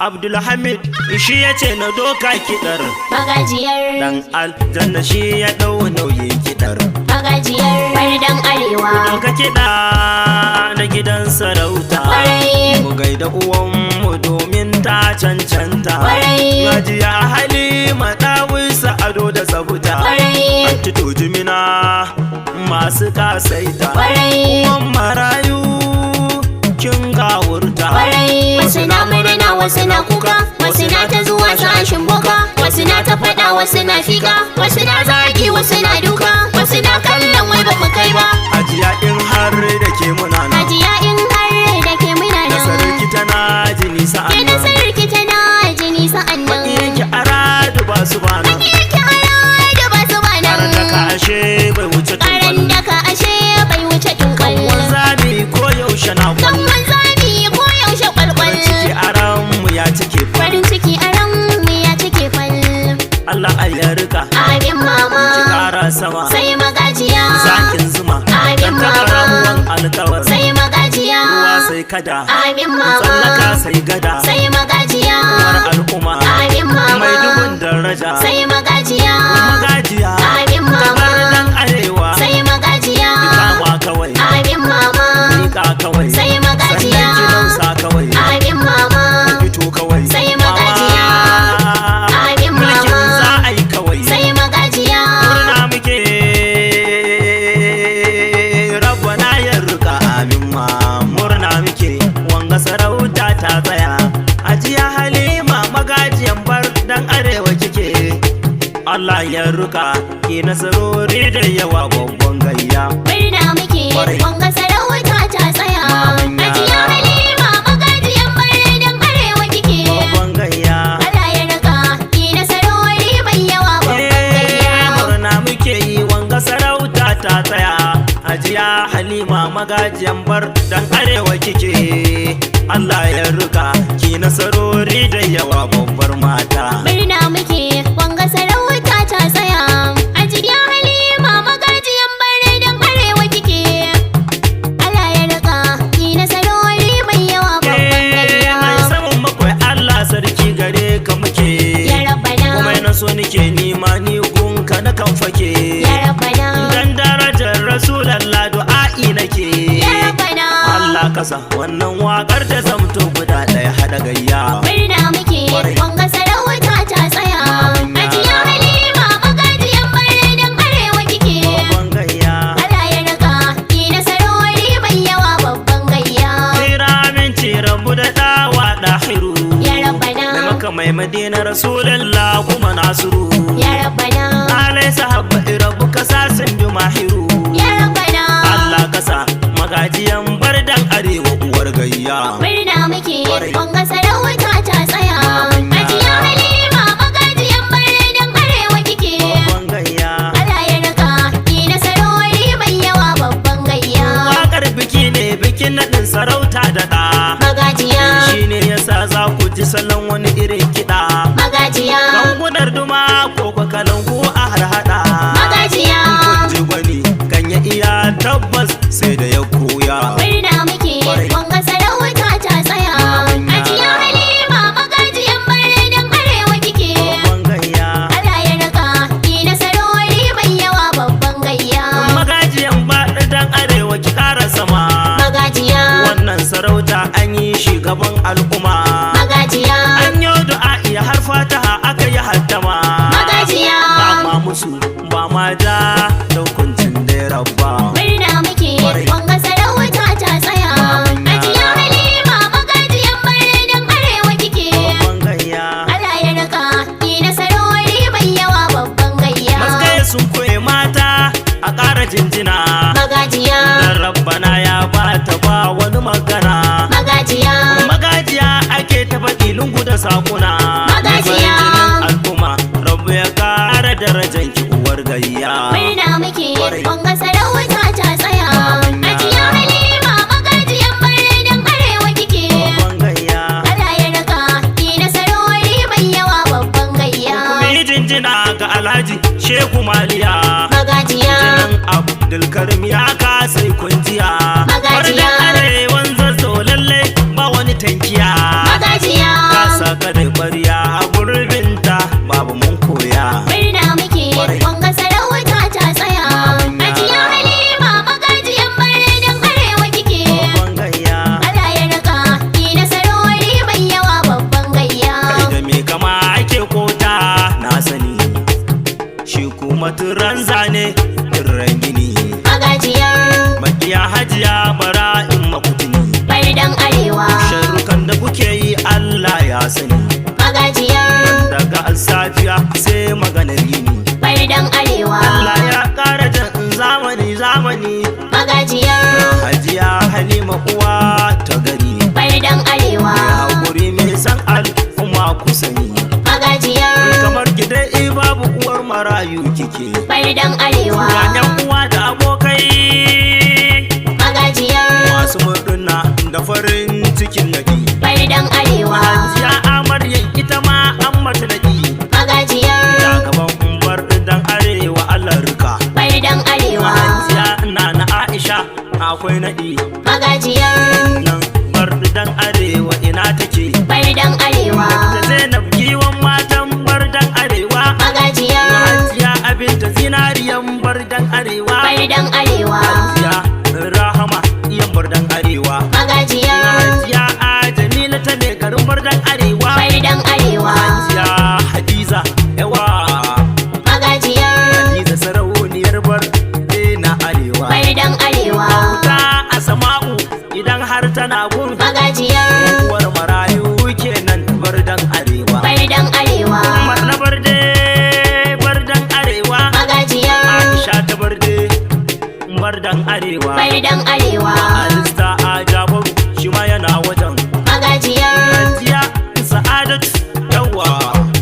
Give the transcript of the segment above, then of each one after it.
Abdulhamid shi ya ce na doka kiɗar magajiyar dan aljanna shi ya ɗau nauyin kiɗar magajiyar barden arewa. Doka kiɗa na gidan sarauta mu gaida uwanmu domin ta cancanta. Hajiya Halima ɗawisa ado da zabuta Antito jimina masu kasaita uwan marayu kin gawurta. Wasu na murna wasu na kuka, wasu na ta zuwa sashin boka, wasu na ta faɗa wasu na figa, wasu na zagi wasu na duka, wasu na kallon wai ba mu kai ba. Hajiya in har da ke muna nan, Hajiya in har da ke muna nan, nasararki tana jini sa'an ke nan, nasararki tana jini sa'an nan, yanki aradu ba su ba nan, yanki aradu ba su ba nan, karan daka ashe bai wuce tumbal, karan daka ashe bai wuce tumbal, kan wanzami ko yaushe na kan kwal, wanzami ko yaushe kwalkwal, ciki aran mu ya cike fal, farin ciki a ran mu ya cike fal. Allah ya rika Abin mama ki kara sama sai magajiya, zakin zuma Abin dan mama. takarawan alkawar sai magajiya, ruwa sai kada Abin mama tsallaka sai gada sai magajiya, uwar al'umma Abin mama mai dubun daraja sai magajiya, magajiya Abin mama dan arewa sai magajiya, kama kawai Abin mama mika kawai sai magajiya, sannan ki nausa kawai Abin mama fito kawai sai magajiya, Abin mulkin mama za a yi kawai sai magajiya, murna muke rabbana ya rika amin ma murna muke wanga sarauta ta tsaya Hajiya Halima magajiyan bar dan arewa kike Allah ya rika ki nasarori da yawa babban gayya murna muke Kwarai. wanga sarauta ta tsaya. Mamanya. Hajiya Halima magajiyan barden arewa kike. babban gayya Allah ya raka ki nasarori mai yawa babban gayya. murna muke yi wanga sarauta ta tsaya Hajiya Halima magajiyan bar dan arewa kike Allah ya rika ki nasarori da yawa babbar mata Murna muke wanga sarauta ta tsaya. Hajiya Halima magajiyan barden arewa kike. Allah ya raka ki nasarori mai yawa babban gayya. mai saman makwai Allah sarki gare ka muke Ya Rabbana, kuma na so nike nima ni gunka na kan fake ya Rabbana, dan darajar rasulallah du'a'i nake ya Rabbana. Allah kasa wannan wakar da zamto guda ɗaya haɗa gayya Murna muke Kwarai. wanga sarauta ta tsaya. Mamanya. Hajiya Halima magajiyan barden arewa kike. babban gayya Allah ya raka ki nasarori mai yawa babban gayya. Kira aminci rabu da ɗawa ɗahiru Ya Rabbana, mai maka mai madina rasulallah kuma nasiru ya Rabbana, alai sahabba rabu kasa sun bi mahiru ya Rabbana. Allah kasa magajiyan bardan arewa uwar gayya Murna muke Kwarai. wanga sarauta ta tsaya. Mamanya. Hajiya Halima magajiyan barden arewa kike. babban gayya Allah ya raka ki nasarori mai yawa babban gayya. wakar biki ne bikin naɗin sarauta da ɗa Magajiya, shi ne yasa za ku ji salon wani irin kiɗa magajiya, gangunar duma ko kalangu a harhaɗa magajiya. kun ji gwani kan ya iya tabbas sai da ya koya Murna muke Kwarai. wanga sarauta ta tsaya. Mamanya. Hajiya Halima magajiyan barden arewa kike. babban gayya Allah ya raka ki nasarori mai yawa babban gayya. magajiyan baɗi dan arewa ki ƙara sama Magajiya, wannan sarauta an yi shi gaban al'umma magajiya, an yi du'a'i har fataha aka yi haddama magajiya. ba ma musu ba ma ja da hukuncin da ya rabba Murna muke Kwarai. wanga sarauta ta tsaya. Mamanya. Hajiya Halima magajiyan barden arewa kike. babban gayya Allah ya raka ki nasarori mai yawa babban gayya. Masgaya sun koye mata a ƙara jinjina Magajiya, dan rabbana ya ba ta ba wani magana magajiya, magajiya ake ta faɗi lungu da sakuna Magajiya. Mai farin jinin al'umma rabu ya ƙara darajar ki uwar gayya murna muke Kwarai. wanga sarauta ta tsaya. Mamanya. Hajiya Halima magajiyan barden arewa kike. babban gayya Allah ya raka ki nasarori mai yawa babban gayya. kuma yi jinjina ga alhaji shehu maliya Magajiya, jinin abdulkarim ya kasai kunjiya Magajiya. Bardan arewan zazzau lallai ba wani tankiya magajiya, kasa marayu kike. barden arewa. Ga yan uwa da abokai magajiyar masu murna da farin cikin nadi. barden arewa. Hajiya amaryan ita ma an mata nadi. magajiyar Da gaban barden arewa Allah rika. barden arewa. Hajiya na Aisha akwai nadi. magajiyar Nan barden arewa ina take. barden arewa. Da Zainab giwon matan barden arewa. magajiyar Hajiya abinta zinariyan barden arewa. barden arewa. Hajiya Rahama iyan barden arewa. magajiyar Hajiya Jamila ta ne garin barden arewa. barden arewa. Hajiya Hadiza yawa. magajiyar Hadiza sarauniyar barde na arewa. barden arewa. Ta Asama'u idan har tana gun. magajiyar Uwar marayu kenan barden arewa. barden arewa. Umar na barden arewa. magajiyar Aisha ta barden arewa. barden arewa. Alista a Jabaru shi ma yana wajen. magajiyar Hajiya Sa'adatu yawa.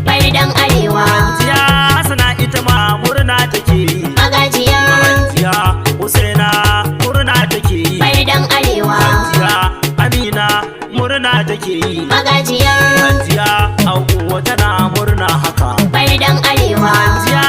barden arewa. Hajiya Hassana ita ma murna take yi. magajiyar Hajiya Husaina murna take yi. barden arewa. Hajiya Amina murna take yi. magajiyar Hajiya Auwa tana murna haka. barden arewa. Hajiya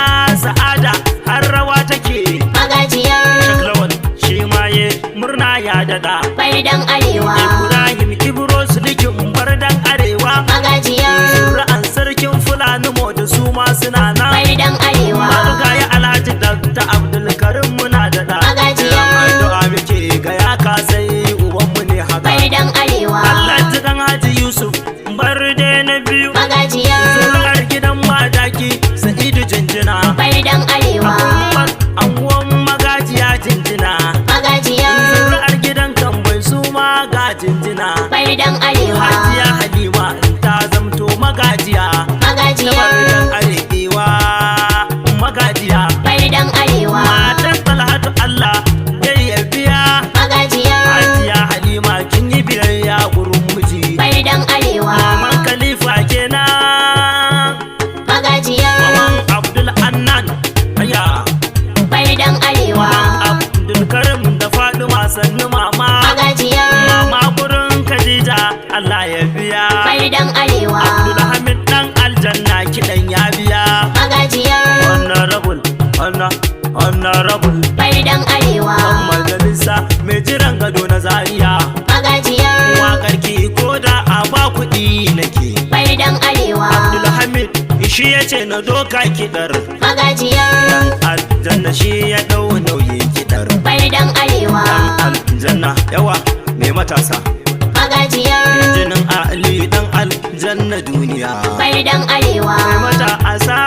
Sa'ada har rawa take. magajiyar Shaklawal shi ma ye murna ya dada. barden arewa. Ibrahim Ibro Sulikin barden arewa. magajiyar Zuri'an sarkin Fulani mo da su ma suna nan. barden arewa. Marigayi Alhaji Dr. Abdulkarim muna dada. magajiyar Addu'a muke ga ya kasai ubanmu ne haka. barden arewa. Allah ji kan Haji Yusuf barde na biyu. magajiyar Zuri'ar gidan madaki Sa'idu Jinjina. barden arewa. Umar anguwan magajiya Jinjina. magajiyar Zuri'ar gidan Kambai su ma ga Jinjina. barden arewa. Hajiya Halima ta zamto magajiya. magajiyar Barden arewa magajiya. barden arewa. Matan Talhatu Allah ya biya. magajiyar Hajiya Halima kin yi biyayya gurin miji. barden arewa. Maman Khalifa kenan. magajiyar Maman Abdul Annan aya. barden arewa. Maman Abdul Karim da Faduma sannu mama. magajiyar Mama gurin Khadija Allah ya biya. barden arewa. Abdul Hamid dan aljanna kidan ya biya. magajiyar Honorable barden arewa. dan majalisa mai jiran gado na Zaria. magajiyar Wakar ki ko da a ba kuɗi nake. barden arewa. Abdulhamid shi ya ce na doka kiɗar. magajiyar Dan aljanna shi ya ɗau nauyin kiɗar. barden arewa. Dan aljanna yawa mai matasa. magajiyar Jinin Ali dan aljanna duniya. barden arewa. Mai matasa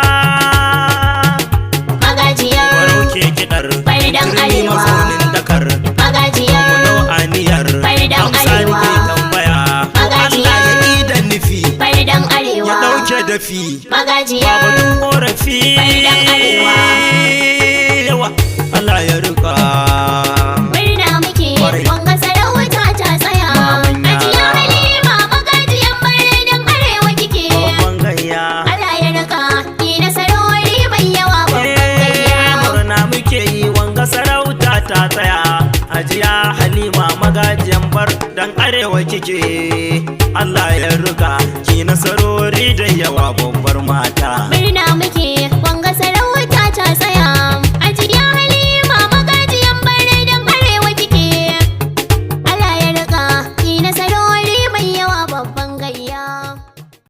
magajiyar farauke kiɗar. barden Turmi arewa. mazaunin Dakar. magajiyar Munau aniyar barden amsa arewa. nake tambaya. Ko Allah ya yi da nufi barden ya arewa. ɗauke dafi. magajiyar Babatun ƙorafi barden arewa. yawa Allah ya rika. murna muke Kwarai. wanga sarauta ta tsaya. Manya. hajiya halima magajiyan barden arewa kike. Babban gayya. Allah ya raka ki nasarori mai yawa babban gayya. Murna muke yi wanga sarauta ta tsaya. Hajiya Halima magajiyan barden arewa kike. Allah ya rika ki nasarori da yawa babbar mata.